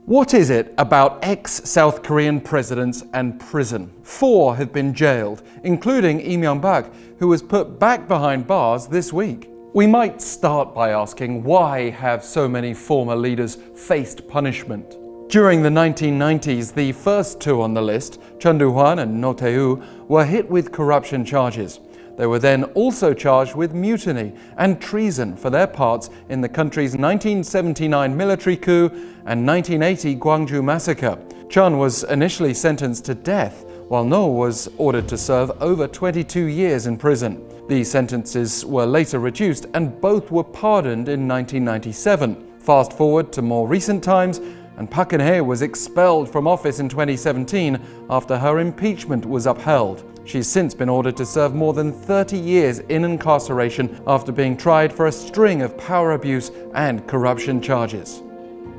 What is it about ex-South Korean presidents and prison? 4 have been jailed, including Lee Myung-bak, who was put back behind bars this week. We might start by asking, why have so many former leaders faced punishment? During the 1990s, the first 2 on the list, Chun Doo-hwan and Tae-woo, were hit with corruption charges. They were then also charged with mutiny and treason for their parts in the country's 1979 military coup and 1980 Gwangju massacre. Chun was initially sentenced to death, while No was ordered to serve over 22 years in prison. These sentences were later reduced and both were pardoned in 1997. Fast forward to more recent times, and Park Geun-hye was expelled from office in 2017 after her impeachment was upheld. She's since been ordered to serve more than 30 years in incarceration after being tried for a string of power abuse and corruption charges.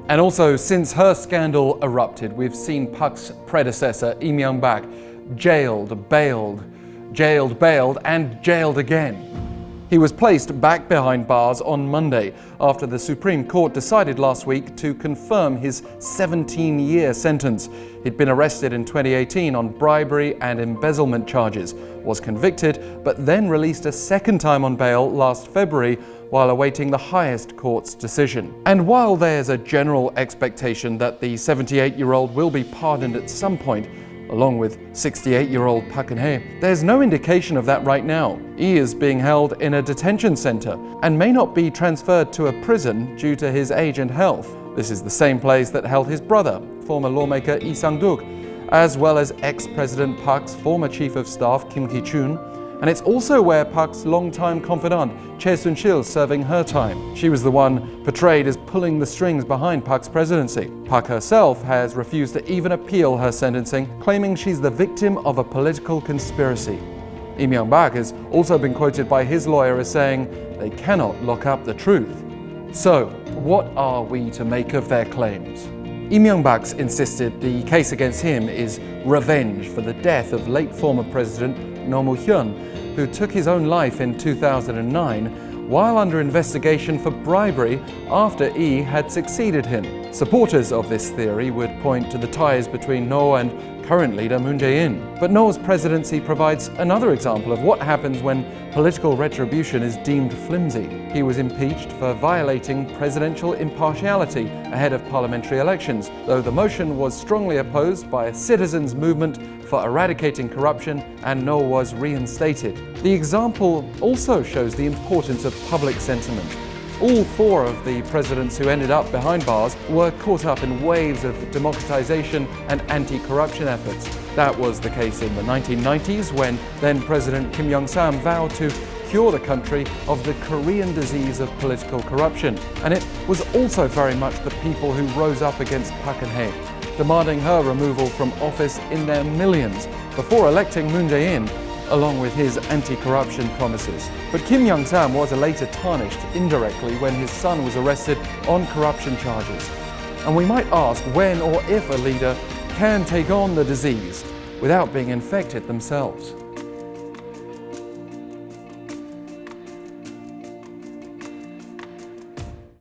And also, since her scandal erupted, we've seen Park's predecessor, Lee Myung-bak, jailed, bailed, and jailed again. He was placed back behind bars on Monday after the Supreme Court decided last week to confirm his 17-year sentence. He'd been arrested in 2018 on bribery and embezzlement charges, was convicted, but then released a second time on bail last February while awaiting the highest court's decision. And while there's a general expectation that the 78-year-old will be pardoned at some point, along with 68-year-old Park Geun-hye, there's no indication of that right now. He is being held in a detention center and may not be transferred to a prison due to his age and health. This is the same place that held his brother, former lawmaker Lee Sang-duk, as well as ex-President Park's former chief of staff Kim Ki-chun, and it's also where Park's longtime confidant Soon-sil serving her time. She was the one portrayed as pulling the strings behind Park's presidency. Park herself has refused to even appeal her sentencing, claiming she's the victim of a political conspiracy. Lee Myung-bak has also been quoted by his lawyer as saying they cannot lock up the truth. So, what are we to make of their claims? Lee Myung-bak insisted the case against him is revenge for the death of late former President Moo-hyun, who took his own life in 2009 while under investigation for bribery after Lee had succeeded him. Supporters of this theory would point to the ties between No and current leader Jae-in. But No's presidency provides another example of what happens when political retribution is deemed flimsy. He was impeached for violating presidential impartiality ahead of parliamentary elections, though the motion was strongly opposed by a citizens' movement for eradicating corruption, and No was reinstated. The example also shows the importance of public sentiment. All 4 of the presidents who ended up behind bars were caught up in waves of democratization and anti-corruption efforts. That was the case in the 1990s when then-President Kim Il-sung vowed to cure the country of the Korean disease of political corruption. And it was also very much the people who rose up against Park Geun-hye, demanding her removal from office in their millions before electing Jae-in, along with his anti-corruption promises. But Kim Il-sung was later tarnished indirectly when his son was arrested on corruption charges. And we might ask when or if a leader can take on the disease without being infected themselves.